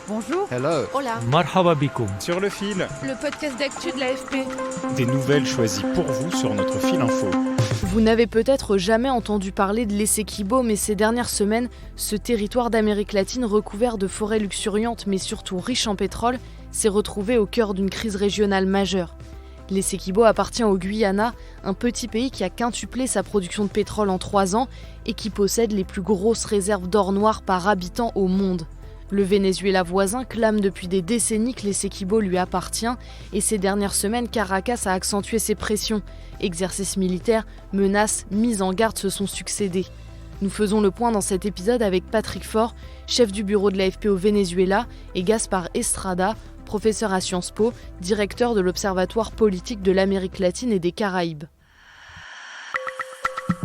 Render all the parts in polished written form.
Bonjour. Hello. Hola. Marhaba bikoum. Sur le fil, Le podcast d'actu de l'AFP. des nouvelles choisies pour vous sur notre fil info. Vous n'avez peut-être jamais entendu parler de l'Essequibo, mais ces dernières semaines, ce territoire d'Amérique latine recouvert de forêts luxuriantes mais surtout riche en pétrole s'est retrouvé au cœur d'une crise régionale majeure. L'Essequibo appartient au Guyana, un petit pays qui a quintuplé sa production de pétrole en 3 ans et qui possède les plus grosses réserves d'or noir par habitant au monde. Le Venezuela voisin clame depuis des décennies que l'Essequibo lui appartient et ces dernières semaines, Caracas a accentué ses pressions. Exercices militaires, menaces, mises en garde se sont succédés. Nous faisons le point dans cet épisode avec Patrick Faure, chef du bureau de l'AFP au Venezuela, et Gaspard Estrada, professeur à Sciences Po, directeur de l'Observatoire politique de l'Amérique latine et des Caraïbes.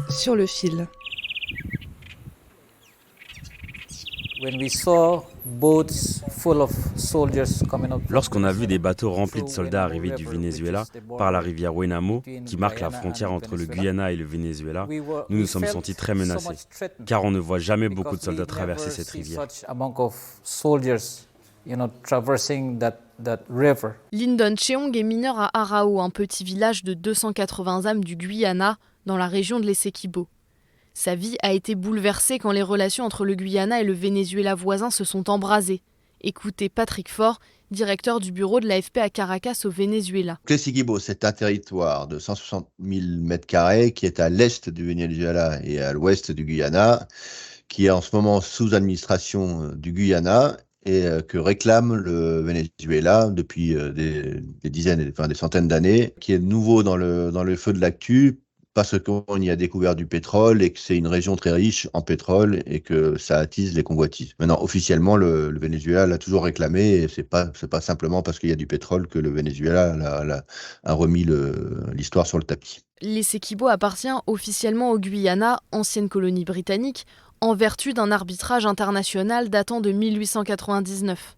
Sur le fil. Lorsqu'on a vu des bateaux remplis de soldats arriver du Venezuela par la rivière Wenamo, qui marque la frontière entre le Guyana et le Venezuela, nous nous sommes sentis très menacés, car on ne voit jamais beaucoup de soldats traverser cette rivière. Lyndon Cheong est mineur à Arao, un petit village de 280 âmes du Guyana, dans la région de l'Essequibo. Sa vie a été bouleversée quand les relations entre le Guyana et le Venezuela voisin se sont embrasées. Écoutez Patrick Faure, directeur du bureau de l'AFP à Caracas au Venezuela. L'Essequibo, c'est un territoire de 160 000 m² qui est à l'est du Venezuela et à l'ouest du Guyana, qui est en ce moment sous administration du Guyana et que réclame le Venezuela depuis des dizaines, enfin des centaines d'années, qui est nouveau dans le feu de l'actu, parce qu'on y a découvert du pétrole et que c'est une région très riche en pétrole et que ça attise les convoitises. Maintenant, officiellement, le Venezuela l'a toujours réclamé et c'est pas simplement parce qu'il y a du pétrole que le Venezuela a remis l'histoire sur le tapis. L'Essequibo appartient officiellement au Guyana, ancienne colonie britannique, en vertu d'un arbitrage international datant de 1899.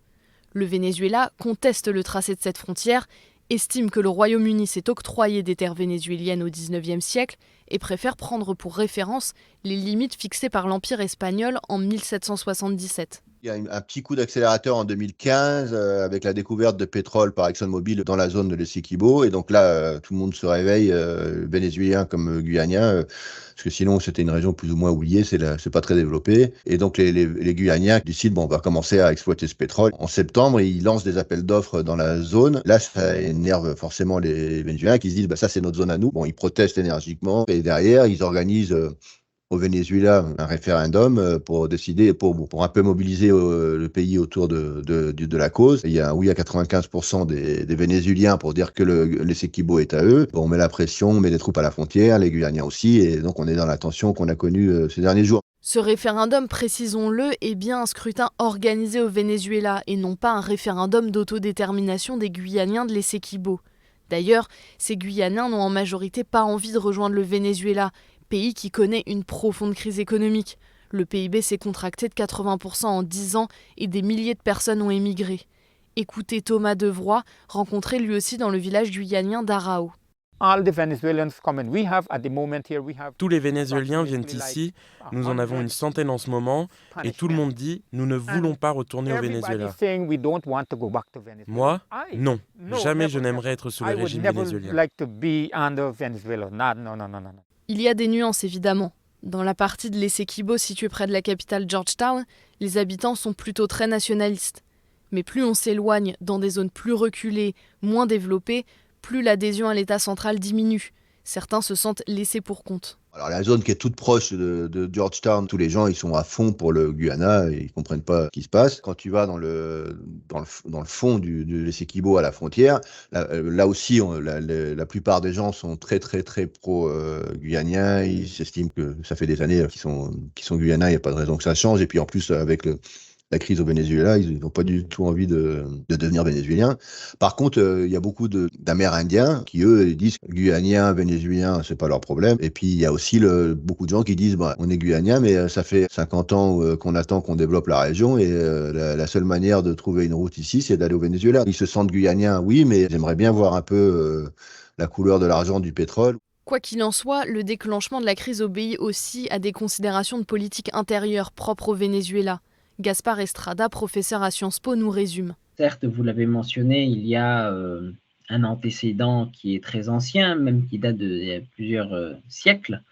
Le Venezuela conteste le tracé de cette frontière, estime que le Royaume-Uni s'est octroyé des terres vénézuéliennes au XIXe siècle et préfère prendre pour référence les limites fixées par l'Empire espagnol en 1777. Il y a un petit coup d'accélérateur en 2015 avec la découverte de pétrole par ExxonMobil dans la zone de l'Essequibo. Et donc là, tout le monde se réveille, vénézuélien comme guyanien, parce que sinon c'était une région plus ou moins oubliée, c'est pas très développé. Et donc les Guyaniens décident, on va commencer à exploiter ce pétrole. En septembre, ils lancent des appels d'offres dans la zone. Là, ça énerve forcément les Vénézuéliens qui se disent, ça c'est notre zone à nous. Bon, ils protestent énergiquement. Et derrière, ils organisent au Venezuela un référendum pour décider, pour un peu mobiliser le pays autour de la cause. Il y a un oui à 95% des Vénézuéliens pour dire que l'Essequibo est à eux. Bon, on met la pression, on met des troupes à la frontière, les Guyaniens aussi, et donc on est dans la tension qu'on a connue ces derniers jours. Ce référendum, précisons-le, est bien un scrutin organisé au Venezuela et non pas un référendum d'autodétermination des Guyaniens de l'Essequibo. D'ailleurs, ces Guyanins n'ont en majorité pas envie de rejoindre le Venezuela, pays qui connaît une profonde crise économique. Le PIB s'est contracté de 80% en 10 ans et des milliers de personnes ont émigré. Écoutez Thomas Devroy, rencontré lui aussi dans le village guyanien d'Arao. Tous les Vénézuéliens viennent ici, nous en avons une centaine en ce moment, et tout le monde dit « nous ne voulons pas retourner au Venezuela ». Moi, non, jamais je n'aimerais être sous le régime vénézuélien. Il y a des nuances évidemment. Dans la partie de l'Essequibo située près de la capitale Georgetown, les habitants sont plutôt très nationalistes. Mais plus on s'éloigne dans des zones plus reculées, moins développées, plus l'adhésion à l'État central diminue. Certains se sentent laissés pour compte. Alors la zone qui est toute proche de Georgetown, tous les gens ils sont à fond pour le Guyana et ils comprennent pas ce qui se passe. Quand tu vas dans le fond de l'Essequibo à la frontière, là aussi la plupart des gens sont très très très pro guyaniens. Ils s'estiment que ça fait des années qu'ils sont guyanais, il n'y a pas de raison que ça change. Et puis en plus avec la crise au Venezuela, ils n'ont pas du tout envie de devenir vénézuéliens. Par contre, il y a beaucoup d'Amérindiens qui, eux, disent Guyaniens, Vénézuéliens, c'est pas leur problème. Et puis, il y a aussi beaucoup de gens qui disent on est Guyanien, mais ça fait 50 ans qu'on attend qu'on développe la région et la seule manière de trouver une route ici, c'est d'aller au Venezuela. Ils se sentent Guyaniens, oui, mais j'aimerais bien voir un peu la couleur de l'argent du pétrole. Quoi qu'il en soit, le déclenchement de la crise obéit aussi à des considérations de politique intérieure propres au Venezuela. Gaspard Estrada, professeur à Sciences Po, nous résume. Certes, vous l'avez mentionné, il y a un antécédent qui est très ancien, même qui date de plusieurs siècles.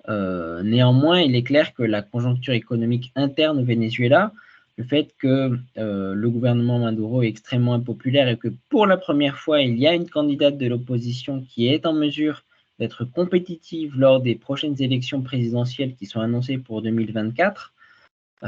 Néanmoins, il est clair que la conjoncture économique interne au Venezuela, le fait que le gouvernement Maduro est extrêmement impopulaire et que pour la première fois, il y a une candidate de l'opposition qui est en mesure d'être compétitive lors des prochaines élections présidentielles qui sont annoncées pour 2024,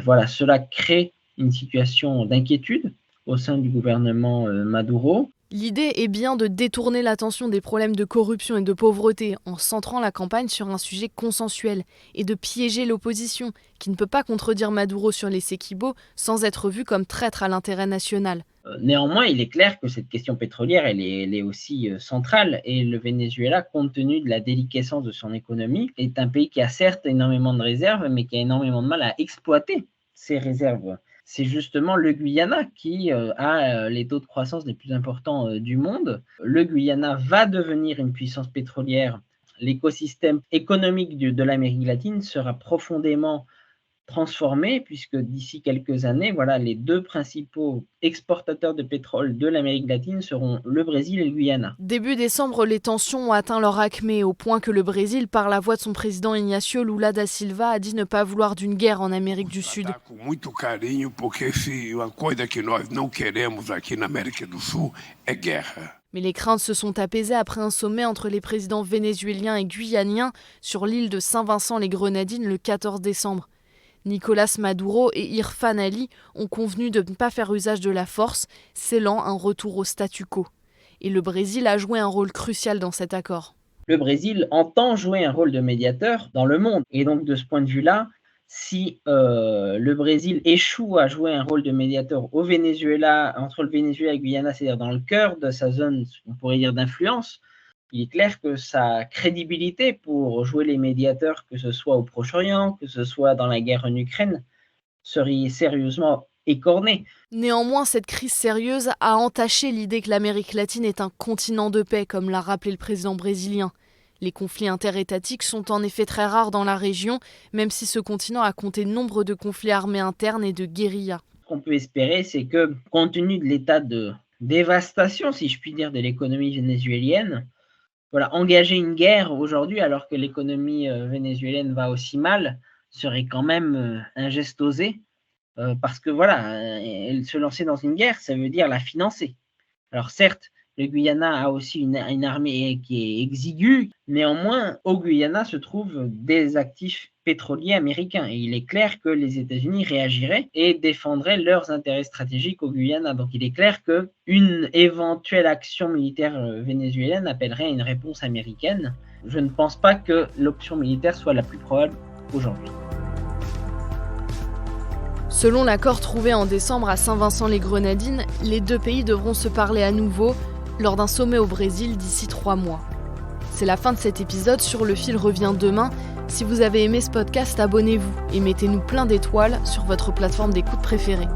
voilà, cela crée une situation d'inquiétude au sein du gouvernement Maduro. L'idée est bien de détourner l'attention des problèmes de corruption et de pauvreté en centrant la campagne sur un sujet consensuel et de piéger l'opposition qui ne peut pas contredire Maduro sur l'Essequibo sans être vue comme traître à l'intérêt national. Néanmoins, il est clair que cette question pétrolière, elle est aussi centrale et le Venezuela, compte tenu de la déliquescence de son économie, est un pays qui a certes énormément de réserves, mais qui a énormément de mal à exploiter ces réserves. C'est justement le Guyana qui a les taux de croissance les plus importants du monde. Le Guyana va devenir une puissance pétrolière. L'écosystème économique de l'Amérique latine sera profondément transformé puisque d'ici quelques années, voilà, les deux principaux exportateurs de pétrole de l'Amérique latine seront le Brésil et le Guyana. Début décembre, les tensions ont atteint leur acmé au point que le Brésil, par la voix de son président Ignacio Lula da Silva, a dit ne pas vouloir d'une guerre en Amérique du Sud. Mais les craintes se sont apaisées après un sommet entre les présidents vénézuéliens et guyaniens sur l'île de Saint-Vincent-les-Grenadines le 14 décembre. Nicolas Maduro et Irfan Ali ont convenu de ne pas faire usage de la force, scellant un retour au statu quo. Et le Brésil a joué un rôle crucial dans cet accord. Le Brésil entend jouer un rôle de médiateur dans le monde. Et donc de ce point de vue-là, si le Brésil échoue à jouer un rôle de médiateur au Venezuela, entre le Venezuela et le Guyana, c'est-à-dire dans le cœur de sa zone, on pourrait dire d'influence, il est clair que sa crédibilité pour jouer les médiateurs, que ce soit au Proche-Orient, que ce soit dans la guerre en Ukraine, serait sérieusement écornée. Néanmoins, cette crise sérieuse a entaché l'idée que l'Amérique latine est un continent de paix, comme l'a rappelé le président brésilien. Les conflits interétatiques sont en effet très rares dans la région, même si ce continent a compté nombre de conflits armés internes et de guérillas. Ce qu'on peut espérer, c'est que, compte tenu de l'état de dévastation, si je puis dire, de l'économie vénézuélienne, voilà, engager une guerre aujourd'hui, alors que l'économie vénézuélienne va aussi mal, serait quand même un geste osé, parce que voilà, se lancer dans une guerre, ça veut dire la financer. Alors certes, le Guyana a aussi une armée qui est exiguë, néanmoins, au Guyana se trouvent des actifs pétroliers américains, et il est clair que les États-Unis réagiraient et défendraient leurs intérêts stratégiques au Guyana. Donc il est clair qu'une éventuelle action militaire vénézuélienne appellerait une réponse américaine. Je ne pense pas que l'option militaire soit la plus probable aujourd'hui. Selon l'accord trouvé en décembre à Saint-Vincent-les-Grenadines, les deux pays devront se parler à nouveau lors d'un sommet au Brésil d'ici 3 mois. C'est la fin de cet épisode. Sur le fil revient demain. Si vous avez aimé ce podcast, abonnez-vous et mettez-nous plein d'étoiles sur votre plateforme d'écoute préférée.